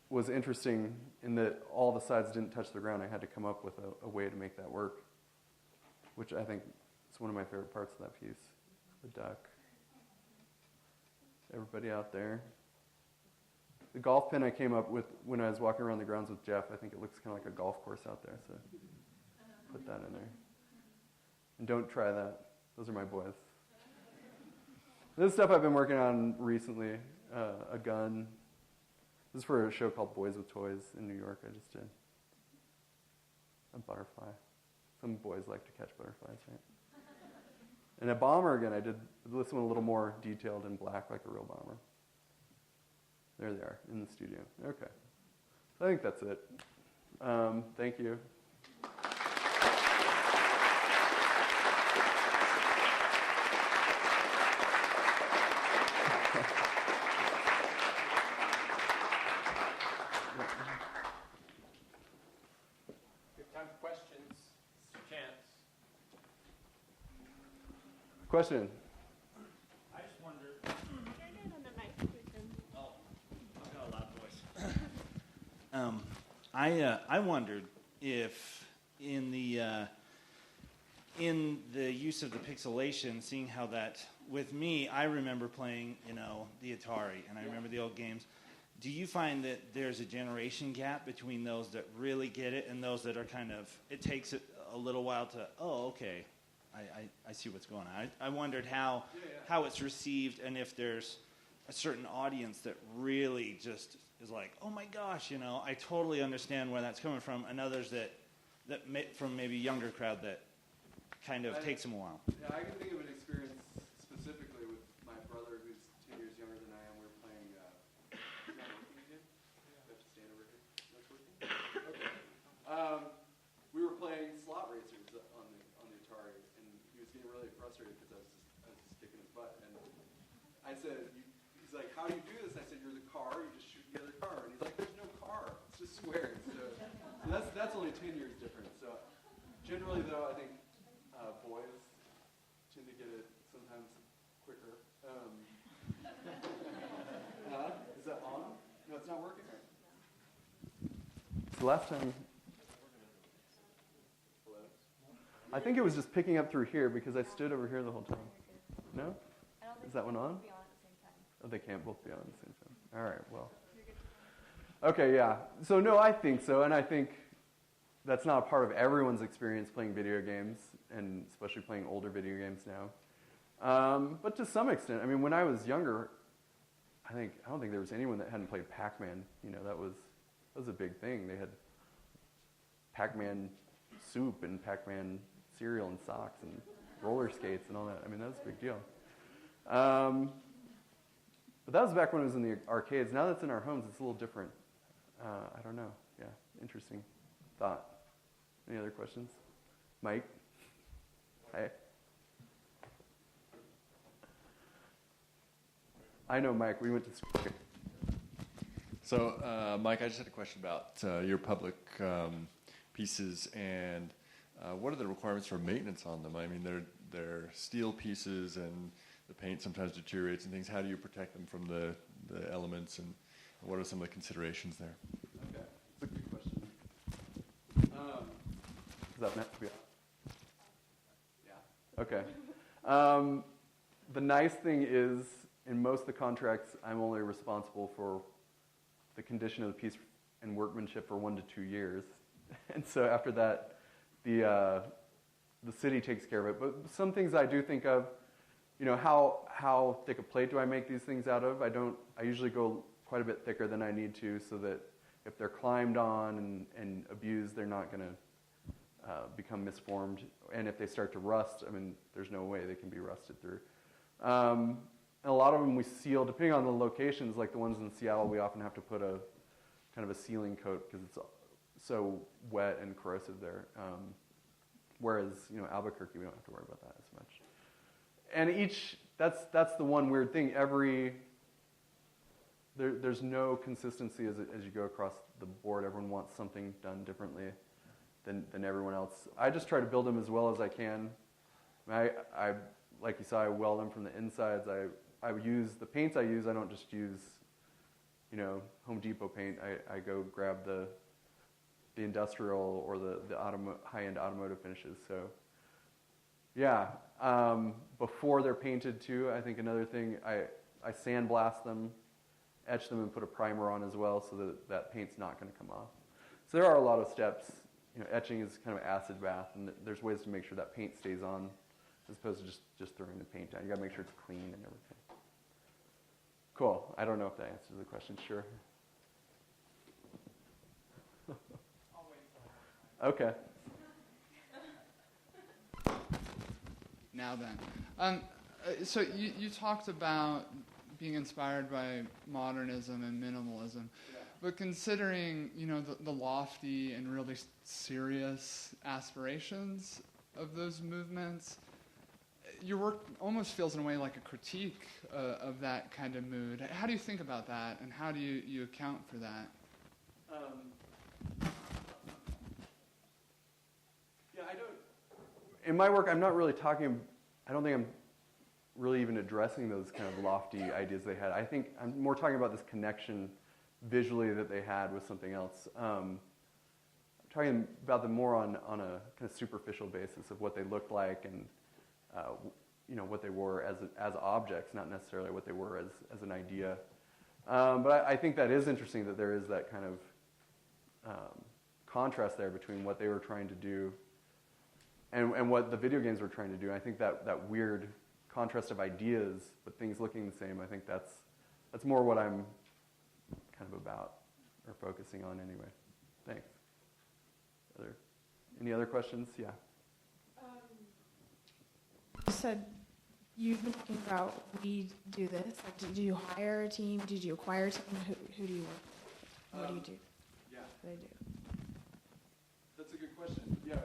was interesting in that all the sides didn't touch the ground. I had to come up with a way to make that work, which I think is one of my favorite parts of that piece. The duck. Everybody out there. The golf pin I came up with when I was walking around the grounds with Jeff. I think it looks kind of like a golf course out there, so put that in there. And don't try that. Those are my boys. This is stuff I've been working on recently. A gun. This is for a show called Boys with Toys in New York I just did. A butterfly. Some boys like to catch butterflies, right? And a bomber again. I did this one a little more detailed in black like a real bomber. There they are in the studio. Okay. I think that's it. Thank you. Question? I just wonder. Oh, I've got a loud voice. I wondered if in the use of the pixelation, seeing how that with me, I remember playing the Atari, and I remember the old games. Do you find that there's a generation gap between those that really get it and those that are kind of it takes it a little while to okay. I see what's going on. I wondered how it's received and if there's a certain audience that really just is like, oh my gosh, I totally understand where that's coming from, and others that from maybe younger crowd that kind of takes them a while. Yeah, I can think of an experience specifically with my brother who's 10 years younger than I am. We're playing, is that working again? Yeah. I have to stand over here. That's working? Okay. We were playing slot racers on the Atari, and he was getting really frustrated because I was just kicking his butt. And I said, he's like, how do you do this? I said, you're the car, you just shoot the other car. And he's like, there's no car, it's just squares. So that's only 10 years difference. So Generally, though, I think boys tend to get it sometimes quicker. Is that on? No, it's not working. The last time, I think it was just picking up through here because I stood over here the whole time. No? Is that one on? Oh, they can't both be on at the same time. All right, well. Okay, yeah. So no, I think so, and I think that's not a part of everyone's experience playing video games, and especially playing older video games now. But to some extent, I mean, when I was younger, I don't think there was anyone that hadn't played Pac-Man. You know, that was a big thing. They had Pac-Man soup and Pac-Man cereal and socks and roller skates and all that. I mean, that was a big deal. But that was back when it was in the arcades. Now that's in our homes, it's a little different. I don't know. Yeah, interesting thought. Any other questions? Mike? Hi. I know Mike. We went to school. So, Mike, I just had a question about your public pieces and what are the requirements for maintenance on them? I mean, they're steel pieces and the paint sometimes deteriorates and things. How do you protect them from the elements, and what are some of the considerations there? Okay, that's a good question. Is that meant to be on? Yeah. Okay. The nice thing is, in most of the contracts, I'm only responsible for the condition of the piece and workmanship for 1 to 2 years, and so after that, the city takes care of it. But some things I do think of, you know, how thick a plate do I make these things out of? I usually go quite a bit thicker than I need to, so that if they're climbed on and abused, they're not going to become misformed. And if they start to rust, I mean, there's no way they can be rusted through. And a lot of them we seal, depending on the locations, like the ones in Seattle, we often have to put a kind of a sealing coat because it's so wet and corrosive there. Whereas, you know, Albuquerque, we don't have to worry about that as much. And that's the one weird thing. There's no consistency as you go across the board. Everyone wants something done differently than everyone else. I just try to build them as well as I can. I like you saw, I weld them from the insides. I use the paints I use. I don't just use, you know, Home Depot paint. I go grab the industrial or the high-end automotive finishes. So, yeah. Before they're painted too, I think another thing, I sandblast them, etch them, and put a primer on as well, so that paint's not going to come off. So there are a lot of steps. You know, etching is kind of acid bath, and there's ways to make sure that paint stays on, as opposed to just throwing the paint down. You got to make sure it's clean and everything. Cool. I don't know if that answers the question. Sure. Okay. Now then. So you talked about being inspired by modernism and minimalism, yeah. But considering, you know, the lofty and really serious aspirations of those movements, your work almost feels in a way like a critique of that kind of mood. How do you think about that, and how do you account for that? Yeah, I don't. In my work, I'm not really talking. I don't think I'm really even addressing those kind of lofty ideas they had. I think I'm more talking about this connection visually that they had with something else. I'm talking about them more on a kind of superficial basis of what they looked like and you know, what they were as objects, not necessarily what they were as an idea. But I think that is interesting that there is that kind of contrast there between what they were trying to do and what the video games were trying to do. I think that weird contrast of ideas, but things looking the same, I think that's more what I'm kind of about, or focusing on anyway. Thanks. Any other questions? Yeah. You said you've been talking about we do this. Like, did you hire a team? Did you acquire a team? Who do you work with? What do you do? Yeah. What do they do? That's a good question. Yeah.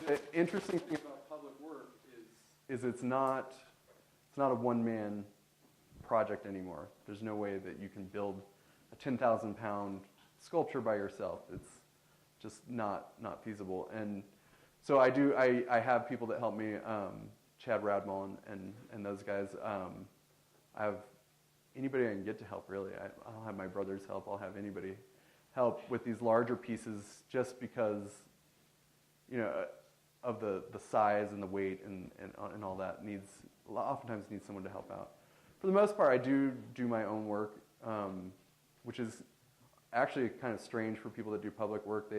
The interesting thing about public work is it's not a one-man project anymore. There's no way that you can build a 10,000-pound sculpture by yourself. It's just not feasible. And so I have people that help me, Chad Radmull and those guys. I have anybody I can get to help, really. I'll have my brothers help. I'll have anybody help with these larger pieces, just because, of the size and the weight and all that oftentimes needs someone to help out. For the most part, I do my own work, which is actually kind of strange for people that do public work.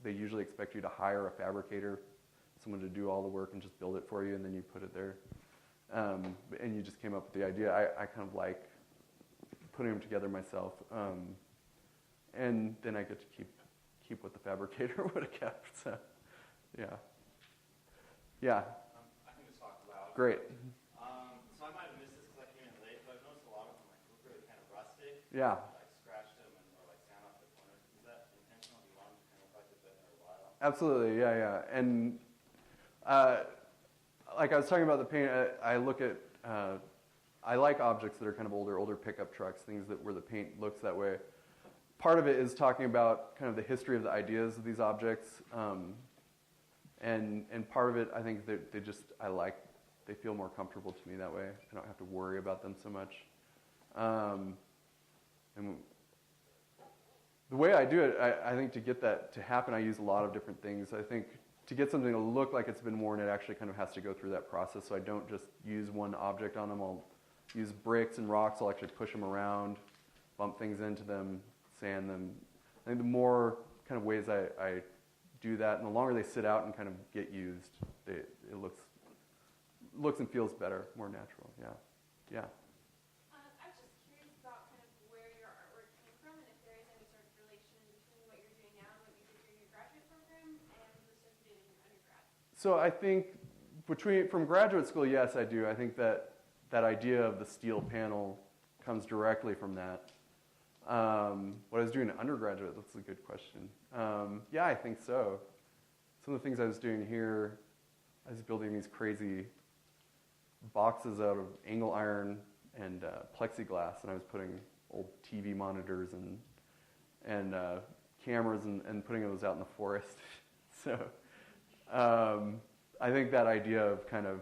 They usually expect you to hire a fabricator, someone to do all the work and just build it for you, and then you put it there. And you just came up with the idea. I kind of like putting them together myself, and then I get to keep what the fabricator would have kept. So, yeah. I can just talk loud. Great. So I might have missed this because I came in late, but I've noticed a lot of them look really kind of rustic. Yeah. Like scratched them or like sand off the corners. Is that intentional? Do you want them to kind of look like they've been there a while? Absolutely, yeah. And like I was talking about the paint, I look at, I like objects that are kind of older pickup trucks, things where the paint looks that way. Part of it is talking about kind of the history of the ideas of these objects, and part of it, I think that they feel more comfortable to me that way. I don't have to worry about them so much. And the way I do it, I think to get that to happen, I use a lot of different things. I think to get something to look like it's been worn, it actually kind of has to go through that process. So I don't just use one object on them. I'll use bricks and rocks. I'll actually push them around, bump things into them, sand them. I think the more kind of ways I do that, and the longer they sit out and kind of get used, it looks and feels better, more natural. Yeah. I was just curious about kind of where your artwork came from, and if there is any sort of relation between what you're doing now and what you did during your graduate program and the stuff you did in your undergrad. So I think from graduate school, yes, I do. I think that idea of the steel panel comes directly from that. What I was doing in undergraduate, that's a good question. Yeah, I think so. Some of the things I was doing here, I was building these crazy boxes out of angle iron and plexiglass, and I was putting old TV monitors and cameras and putting those out in the forest. So I think that idea of kind of,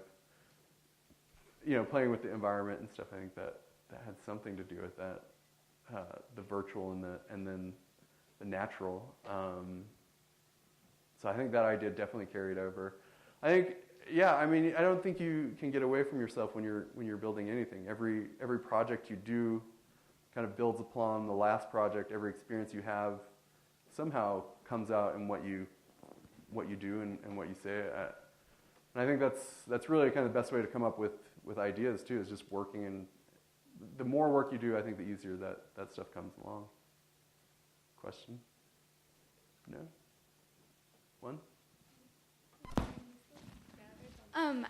playing with the environment and stuff, I think that had something to do with that. The virtual and then the natural. So I think that idea definitely carried over. I think, I don't think you can get away from yourself when you're building anything. Every project you do kind of builds upon the last project. Every experience you have somehow comes out in what you do and what you say. And I think that's really kind of the best way to come up with ideas too, is just working. And the more work you do, I think the easier that stuff comes along. Question? No? One?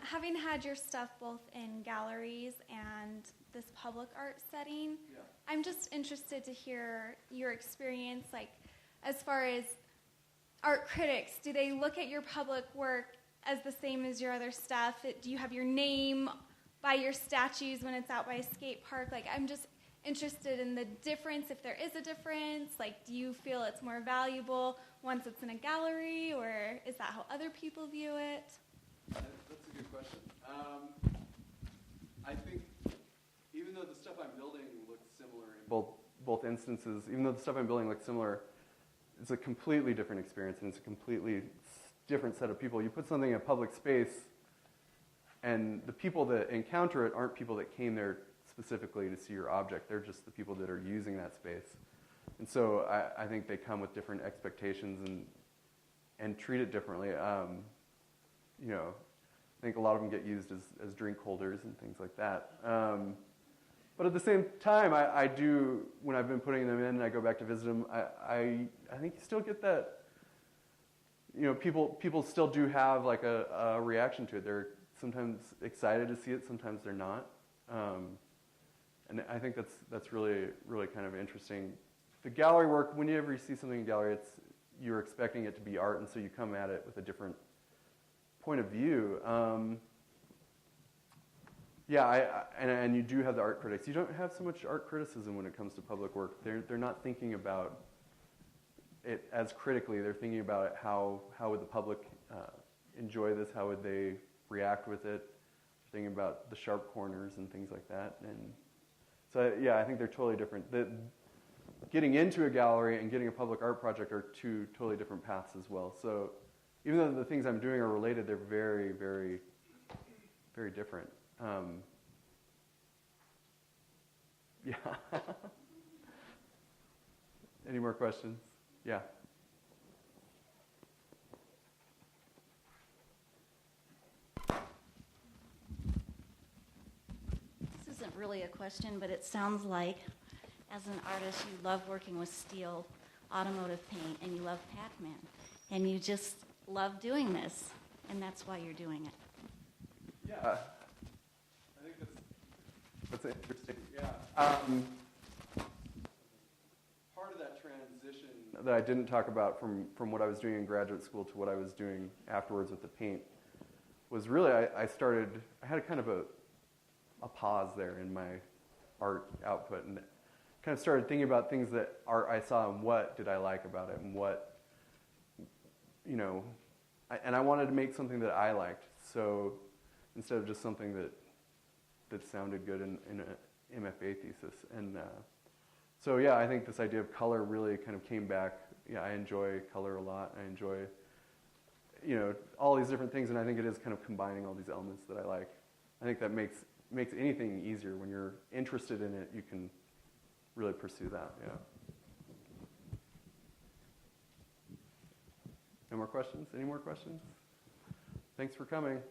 Having had your stuff both in galleries and this public art setting, I'm just interested to hear your experience, like as far as art critics, do they look at your public work as the same as your other stuff? Do you have your name by your statues when it's out by a skate park? Like, I'm just interested in the difference, if there is a difference. Like, do you feel it's more valuable once it's in a gallery, or is that how other people view it? That's a good question. I think even though the stuff I'm building looks similar in both instances, even though the stuff I'm building looks similar, it's a completely different experience, and it's a completely different set of people. You put something in a public space, and the people that encounter it aren't people that came there specifically to see your object. They're just the people that are using that space. And so I think they come with different expectations and treat it differently. I think a lot of them get used as drink holders and things like that. But at the same time, I do, when I've been putting them in and I go back to visit them, I think you still get that, people still do have like a reaction to it. They're sometimes excited to see it, sometimes they're not. And I think that's really, really kind of interesting. The gallery work, whenever you see something in gallery, you're expecting it to be art, and so you come at it with a different point of view. And you do have the art critics. You don't have so much art criticism when it comes to public work. They're not thinking about it as critically. They're thinking about it, how would the public enjoy this? How would they react with it? Thinking about the sharp corners and things like that. And so, yeah, I think they're totally different. Getting into a gallery and getting a public art project are two totally different paths as well. So even though the things I'm doing are related, they're very, very, very different. Yeah. Any more questions? Yeah. This isn't really a question, but it sounds like, as an artist, you love working with steel, automotive paint, and you love Pac-Man. And you just love doing this, and that's why you're doing it. Yeah. I think that's interesting. Yeah. Part of that transition that I didn't talk about from what I was doing in graduate school to what I was doing afterwards with the paint was really I had a kind of a pause there in my art output and kind of started thinking about things that art I saw and what did I like about it and what, you know, and I wanted to make something that I liked. So instead of just something that sounded good in an MFA thesis. And so, yeah, I think this idea of color really kind of came back. Yeah, I enjoy color a lot. I enjoy, you know, all these different things, and I think it is kind of combining all these elements that I like. I think that makes anything easier. When you're interested in it, you can really pursue that, yeah. No more questions? Any more questions? Thanks for coming.